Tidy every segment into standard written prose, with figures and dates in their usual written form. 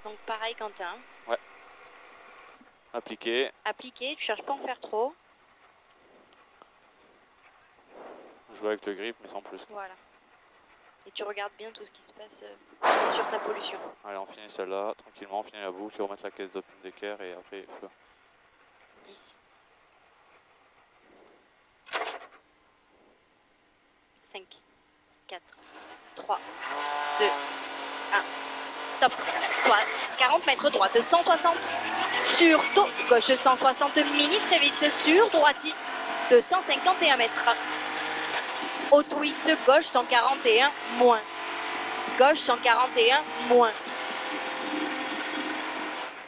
Donc pareil Quentin. Ouais. Appliqué. Appliqué, tu cherches pas à en faire trop. Jouer avec le grip mais sans plus. Voilà. Et tu regardes bien tout ce qui se passe sur ta pollution. Allez, on finit celle-là, tranquillement, on finit la boucle, tu remettre la caisse d'open d'équerre et après feu. 10. 5, 4, 3, 2, 1. Top. Soit 40 mètres droite, 160 sur taux, gauche 160 mini, très vite sur droiti, 251 mètres. Au Twix, gauche 141, moins. Gauche 141, moins.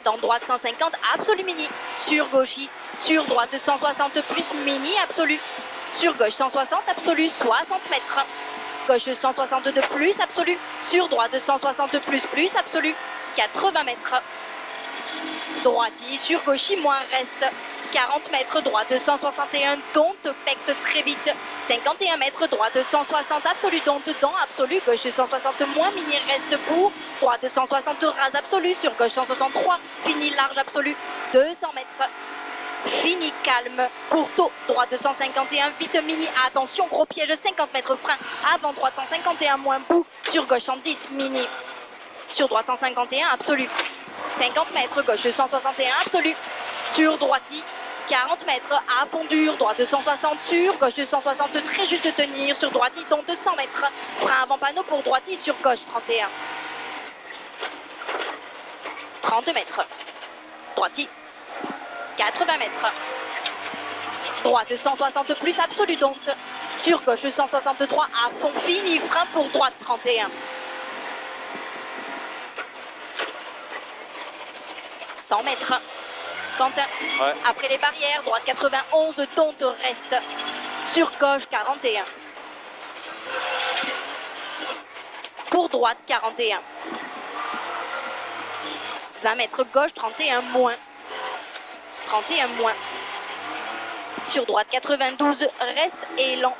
Dans droite 150, absolu mini. Sur gauchis, sur droite 160 plus mini, absolu. Sur gauche 160, absolu, 60 mètres. Gauche 162 plus, absolu. Sur droite 160 plus, absolu, 80 mètres. Droiti, sur gauchis, moins reste. 40 mètres, droite 161, donte, pex très vite. 51 mètres, droite 160, absolu, donte, dans, absolu, gauche 160, moins, mini, reste pour. Droite 160, rase, absolu, sur gauche 163, fini, large, absolu, 200 mètres. Fini, calme, pour taux, droite 151, vite, mini, attention, gros piège, 50 mètres, frein, avant, droite 151, moins, bout, sur gauche 110, mini. Sur droite 151, absolu. 50 mètres, gauche 161, absolu. Sur droiti, 40 mètres, à fond dur, droite 160 sur, gauche 160, très juste tenir, sur droiti, donc 200 mètres. Frein avant panneau pour droiti, sur gauche 31. 30 mètres. Droiti, 80 mètres. Droite 160 plus, absolu donc. Sur gauche 163, à fond fini, frein pour droite 31. 100 mètres. Quentin, Ouais. après les barrières, droite 91, donte reste. Sur gauche 41. Pour droite 41. 20 mètres gauche 31 moins. 31 moins. Sur droite 92, reste et lent.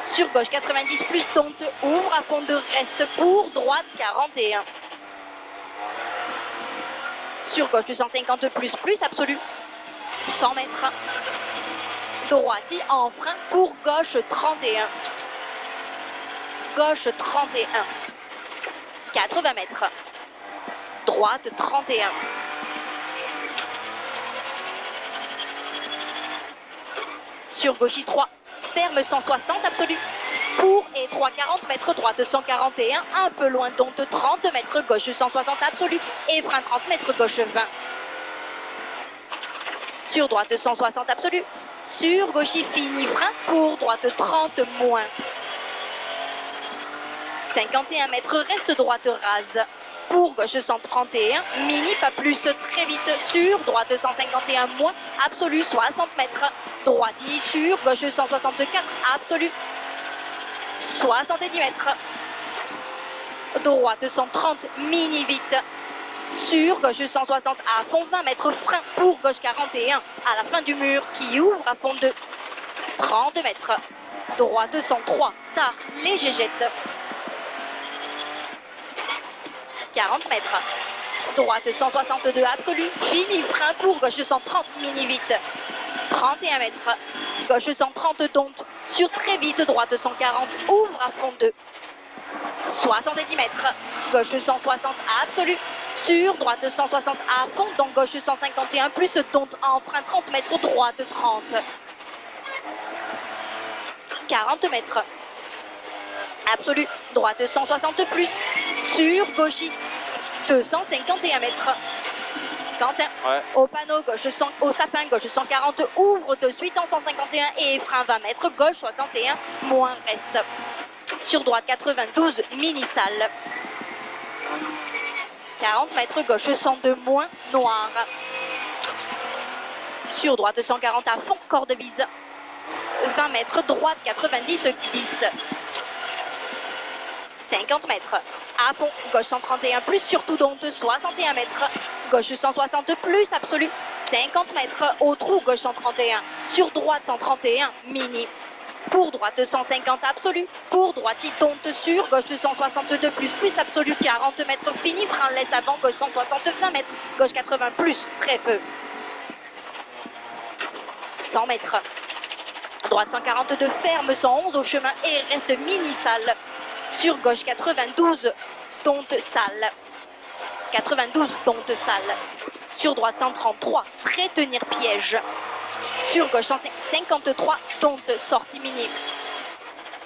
Sur gauche 90 plus, donte, ouvre à fond de reste. Pour droite 41. Sur gauche 250 plus, absolu. 100 mètres. Droiti en frein pour gauche 31. Gauche 31. 80 mètres. Droite 31. Sur gauchis 3. Ferme 160 absolu. Pour et 340 mètres, droite 141, un peu loin, donc 30 mètres, gauche 160 absolu, et frein 30 mètres, gauche 20. Sur droite 160 absolu, sur gauchis fini, frein, pour droite 30 moins. 51 mètres, reste droite rase. Pour gauche 131, mini, pas plus, très vite, sur droite 151 moins, absolu 60 mètres. Droiti sur gauche 164, absolu. 70 mètres. Droite 130, mini vite. Sur gauche 160 à fond 20 mètres, frein pour gauche 41 à la fin du mur qui ouvre à fond 2. 30 mètres. Droite 103, tard, léger jette. 40 mètres. Droite 162 absolu, fini frein pour gauche 130, mini vite. 31 mètres. Gauche 130 donte. Sur très vite, droite 140, ouvre à fond 2. 70 mètres. Gauche 160 absolu. Sur droite 160 à fond, donc gauche 151 plus donte en frein 30 mètres, droite 30. 40 mètres. Absolu. Droite 160 plus. Sur gauchis. 251 mètres. Quentin, Ouais. au panneau gauche 100, au sapin gauche 140, ouvre de suite en 151 et frein 20 mètres, gauche 61, moins reste. Sur droite 92, mini salle. 40 mètres, gauche 102, moins, noir. Sur droite 140 à fond, corde bise. 20 mètres, droite 90, glisse. 50 mètres. À fond, gauche 131 plus, surtout donte 61 mètres. Gauche 160 plus, absolu. 50 mètres au trou, gauche 131. Sur droite 131, mini. pour droite 150 absolu, pour droite il tombe sur, gauche 162 plus absolu 40 mètres fini, frein laisse avant, gauche 160 20 mètres, gauche 80 plus, très feu. 100 mètres. Droite 142 ferme 111 au chemin et reste mini salle. Sur gauche 92 tonte salle. 92 tonte salle. Sur droite 133 prétenir piège. Sur gauche 153 tonte sortie mini.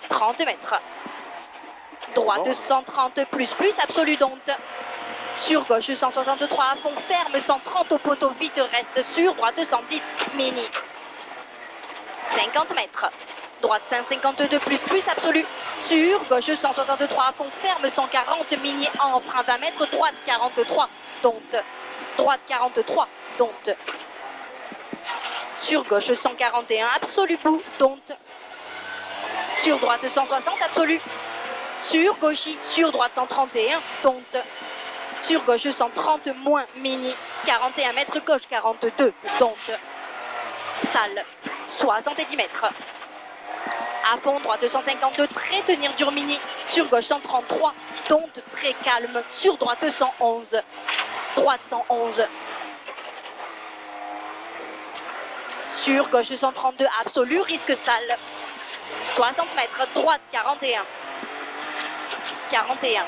30 mètres. Droite 130 plus absolu tonte. Sur gauche 163 à fond ferme 130 au poteau vite reste sur droite 110 mini. 50 mètres. Droite 152 plus absolu. Sur gauche 163 à fond ferme 140 mini en frein 20 mètres. Droite 43 tonte. Droite 43 tonte. Sur gauche 141 absolu bout tonte. Sur droite 160 absolu. Sur gauche, sur droite 131 tonte. Sur gauche 130 moins mini. 41 mètres gauche 42 tonte. Salle 70 mètres. À fond, droite 152, très tenir dur mini. Sur gauche 133, tonte très calme. Sur droite 111. Droite 111. Sur gauche 132, absolu, risque salle. 60 mètres, droite 41. 41.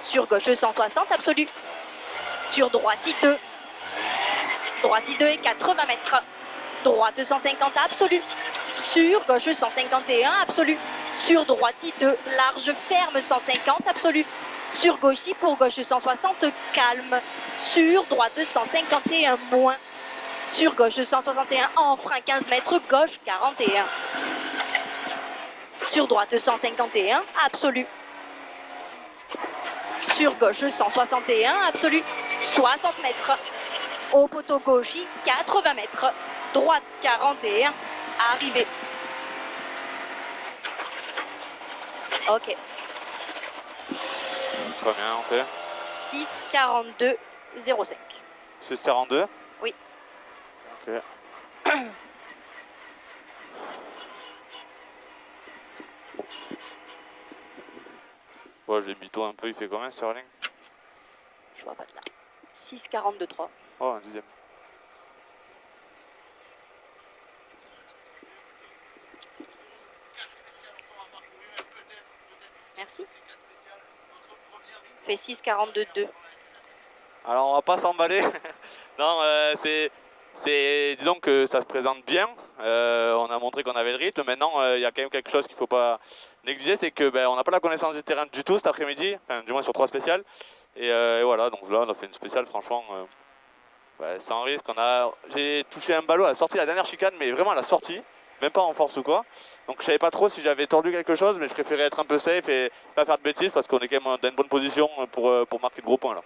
Sur gauche 160, absolu. Sur droite 2. Droite 2 et 80 mètres. Droite 150 absolu. Sur gauche 151 absolu. Sur droite 2 large ferme 150 absolu. Sur gauche pour gauche 160 calme. Sur droite 151 moins. Sur gauche 161 en frein 15 mètres gauche 41. Sur droite 151 absolu. Sur gauche 161 absolu. 60 mètres. Au poteau gauche 80 mètres. Droite 41, arrivée. Ok. Combien on fait? 6, 42, 05. 6,42? Oui. Ok. Bon, j'ai mytho un peu, il fait combien Sterling? Je vois pas de là. 6, 42, 3. Oh, un dixième. Merci. Fait 6, 42, 2. Alors on va pas s'emballer. Non, disons que ça se présente bien. On a montré qu'on avait le rythme. Maintenant, il y a quand même quelque chose qu'il faut pas négliger, c'est que on n'a pas la connaissance du terrain du tout cet après-midi, enfin, du moins sur 3 spéciales. Et voilà, donc là on a fait une spéciale franchement sans risque. J'ai touché un ballot à la sortie, la dernière chicane, mais vraiment à la sortie, même pas en force ou quoi. Donc je savais pas trop si j'avais tordu quelque chose, mais je préférais être un peu safe et pas faire de bêtises parce qu'on est quand même dans une bonne position pour marquer de gros points là.